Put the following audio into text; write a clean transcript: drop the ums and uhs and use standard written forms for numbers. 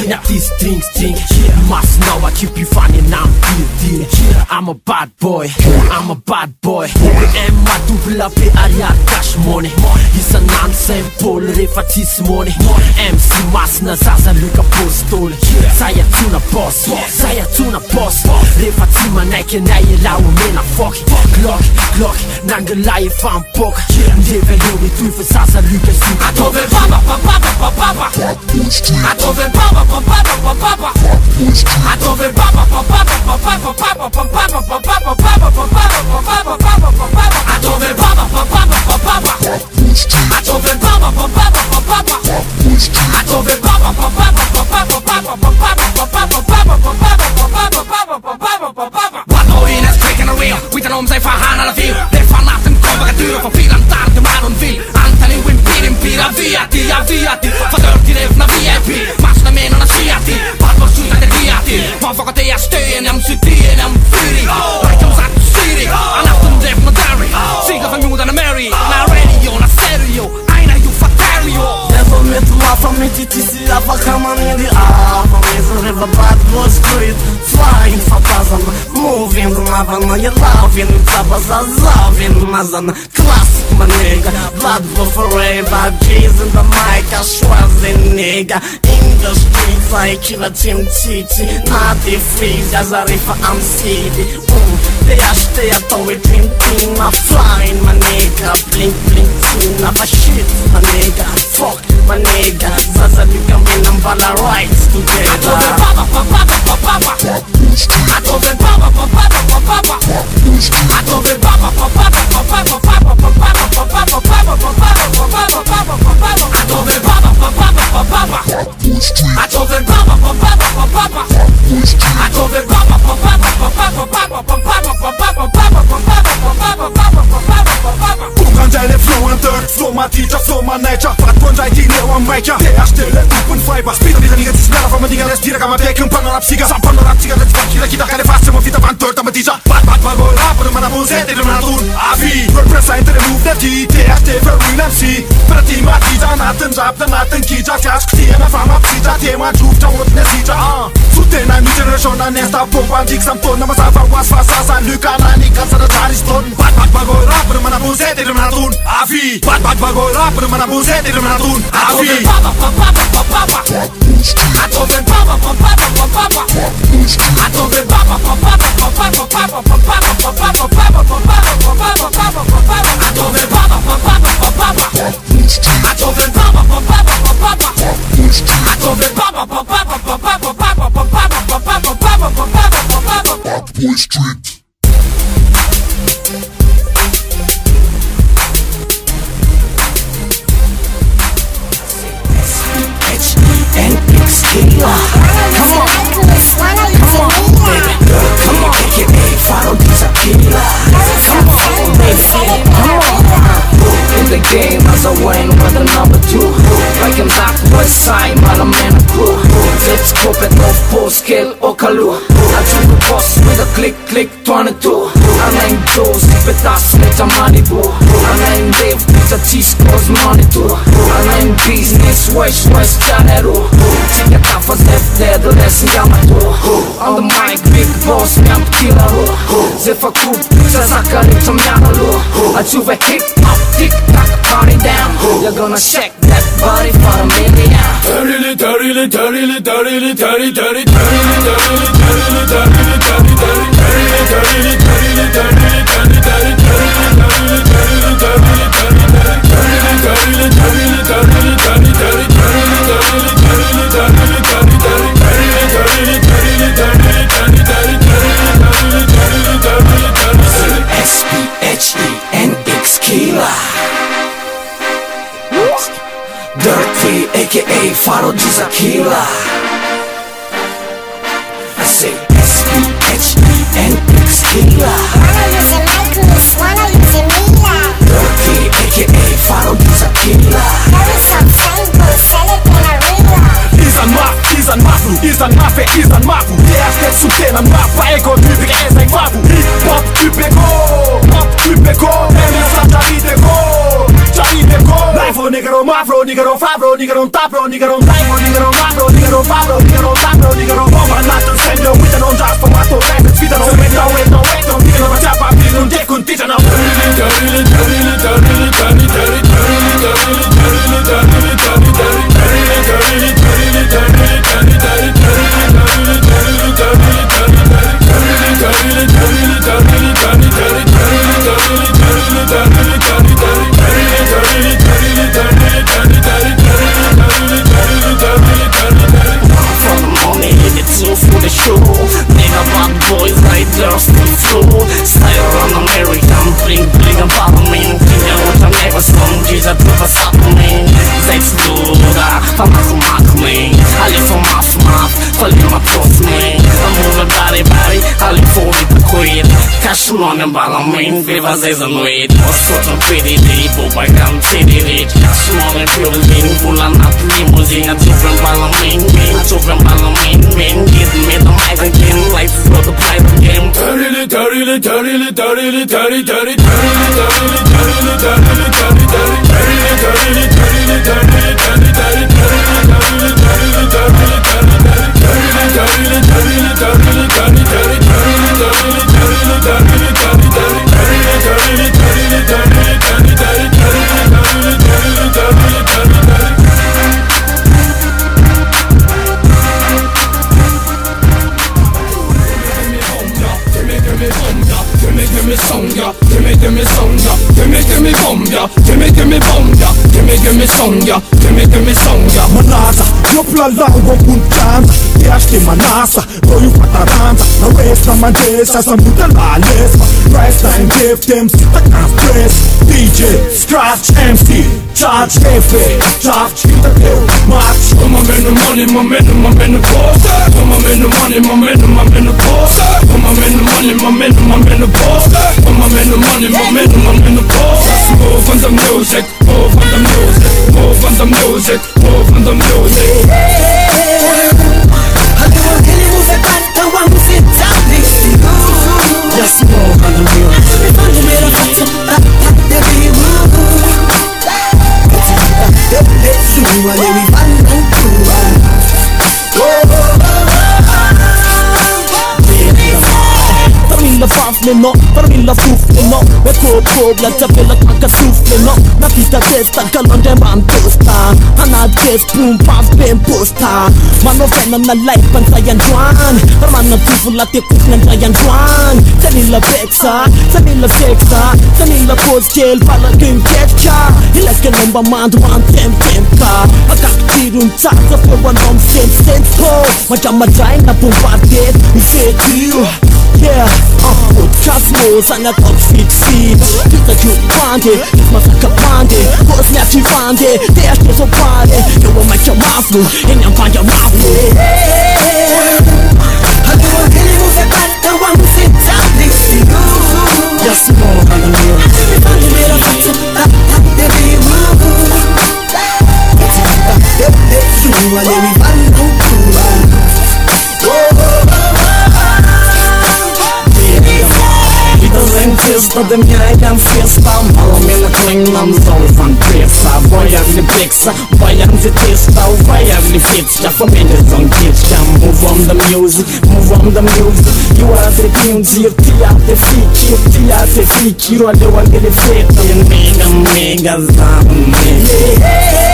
Snap these strings, you must know I keep you funny now, dear. I'm a bad boy, I'm a bad boy. M-A-W-A-R cash money. Isa namnsay Paul rehefa tsisy money. MC masina zaza luka postoly. Zay atsona boss, zay atsona boss. Rehefa tsy manaiky anay ela omena foky. Glock, nangalahy efa mipoka. Ndrevy aleo etoy fa zaza luka zuka. Atove baba, atove baba, atove baba, with an arms I fan alla fil. Det är fan natten kommer att dura för filan där de här hon vill. Antalligen impira via till. För till det när vi är pi. Massna menorna siati. Vad var skjuta det via till. Man får att det är stöjen, jag sytien, jag fyrig. Like I'm satt styrig. Anatten drev med Derry. Siga för modarna Mary. När radio, när stereo. Aina ju fatario. Det var mitt maffa, mitt i tissila. Vad kan man in i av? Om det var bad boy street. Flying fatazan. Moving lavana. Jag loving tabasa. Loving mazana. Classic my nigga. Blood for forever. G's in the mic. I Schwarzenegger. In the streets like Killer Tim Titi. Naughty freeze. Yazarifa I'm city. Det jag tar i pimp. I'm flying my nigga. Blink tina. But shit my nigga. Fuck my nigga. Zaza you can win them balla rights together. Atove baba. Atove baba. Atove baba. My teacher, so my nature. But one I didn't know I'm maker. They are still at 2.5. Speed of the nigga, this smell from a nigga. Let's get a back and pan on up cigar. Some pan on up cigar. Let's get a kind of fast. Some of it about third. I'm a teacher. But go up on the man who's at the Ranadun. Avi, represent the move that he takes. They very MC. But the team at Tita, nothing's up, the nothing Tita. Cash, Tia, from up Tita. They want to down with the Tita. So then I'm new generation and next up. Pop and dig some phone. I'm a Safa was fast as I look at Annie. Comes at the Jahryston. But go up on the man who's at the Ranadun. Avi, but go up on the man who's at the Ranadun. Avi, Atove baba. Boy Street. Come on, AKA follow these Aquila. Come on, baby, come on. In the game as I win with the number 2. Like I'm back west side, but I'm in a crew. Let's go at no full scale or Kalu. I took the boss with a click 22. I'm in those, but that's with a money boo. I'm in Dave with a T-scores money too. I'm in business, west Janero. Take a tough as left there, the lesson Yamato. On the mic, big boss, me I'm killer. Zephyr Coop, Sasaka, some Yamalu. I took a kick up, tick tock, party down. You're gonna shake that body for a million. SPHENX killer. Dirty, aka Faro Killer. I say SPHENX killer. Wanna use a necklace, wanna use a Mila. Dirty, aka Faro Killer. There is some Facebook, sell it in a real. Izan mafia, izan mafu. Det är ställt som scenen maffa. Ego, nu bygger en säng mafu. Hip-hop, UPK. Nämligen satt Jahryston. Life on nigger on mafro, nigger on fabro, nigger on tapro, nigger on time, nigger on mafro, nigger on fabro, nigger Cachorro embala mãe, vê vazes à noite. Posso trompete, vou pagar um CD. Cachorro em violino, pula na limusina. Chove embala mãe, chove embala mãe. Give me the mic again, life for the pride again. Dirty, dirty, dirty, dirty, dirty, dirty, dirty, Manasa, eu plalango com chance. Este manasa, doio pataranza. Na resta mandesa, essa muda lá lesma. Resta em give them sita stress. DJ, scratch MC, charge heavy, charge hit the bill, march. Come on, man, the money, my man, the boss. Come on, man, the money, my man, the boss. Come on, man, the money, my man, the boss. Come on, man, the money, my man, the boss. Move on the music, move on the music, move on the music, move on the music. Yes, move on the music. Parmilla fafle no, parmilla fufle no. Med kåpla tabella knacka sufle no. Na pista testa kalonde man tosta. Han har test boom pass ben posta. Man och vännerna lejpan sayan juan. För man har tufulla till kufflen sayan juan. Sen illa bexa, sen illa sexa. Sen illa postel falla gun ketcha. Hiläskä nomba man du man temka. Agak tirun tasa på en om sen på. Man jamma jaina bombardet. Vi ser till. Yeah, Cosmos, I'm not on fixi. Pizza cute bande, it's my sucker bande. What's not you bande, there's no so bande. You will make your mouth move, and you'll find your mouth move. I do a really move it back, the one who sits out this. Yes, move on the music. Testa da minha egen festa. Alla mina klingnamn som fan presa. Vad jag vill blixa, vad jag vill testa och vad jag vill fitska. För mig som kitska. Move on the music, move on the music. You are the tunes, you're the fiki, you're the fiki. You're the one that is fit. Mega, mega zammi.